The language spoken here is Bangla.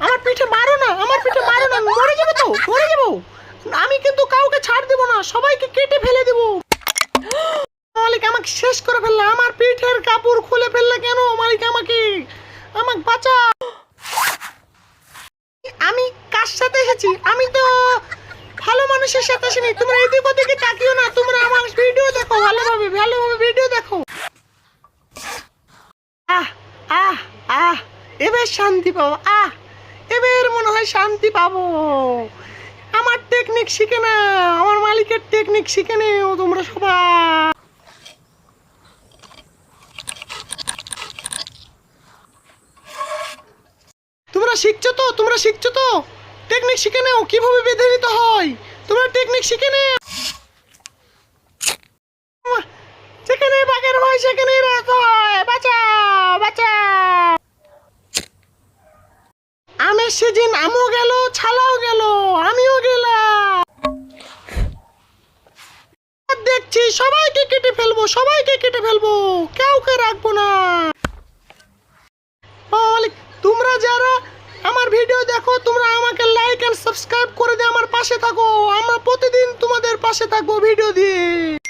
আমার পিঠে মারো না, আমার পিঠে মারো না, মরে যাবো তো, মরে যাবো। আমি কিন্তু কাউকে ছাড় দেবো না, সবাইকে কেটে ফেলে দেবো। মালিক আমাকে শেষ করে ফেললে, আমার পিঠের কাপড় খুলে ফেললে কেন মালিক? আমাকে আমাকে বাঁচা। আমি কার সাথে এসেছি? আমি তো ভালো মানুষের সাথে আসিনি। তোমরা এদিক ওদিকে তাকিও না, তোমরা আমার ভিডিও দেখো, ভালোভাবে ভালোভাবে ভিডিও দেখো। আহ আহ আহ এবার শান্তি পাবো। এবার মনে হয় শান্তি পাবো। আমার টেকনিক শিখে না, আমার মালিকের টেকনিক শিখে নেও তোমরা সবাই। তোমরা শিখছো তো টেকনিক শিখে নেও, কিভাবে বেঁধে নিতে হয়। তোমরা টেকনিক শিখে নেও। যেখানে বাঘের ভয় সেখানে রাত হয়। বাঁচাও বাঁচাও। আমের সিজন, আমও গেল, ছালাও গেল, আমিও গেলাম। দেখছি সবাইকে কেটে ফেলবো, সবাইকে কেটে ফেলবো, কাউকে রাখবো না। তোমরা যারা আমার ভিডিও দেখো, তোমরা আমাকে লাইক এন্ড সাবস্ক্রাইব করে দিয়ে আমার পাশে থাকো। আমরা প্রতিদিন তোমাদের পাশে থাকবো ভিডিও দিয়ে।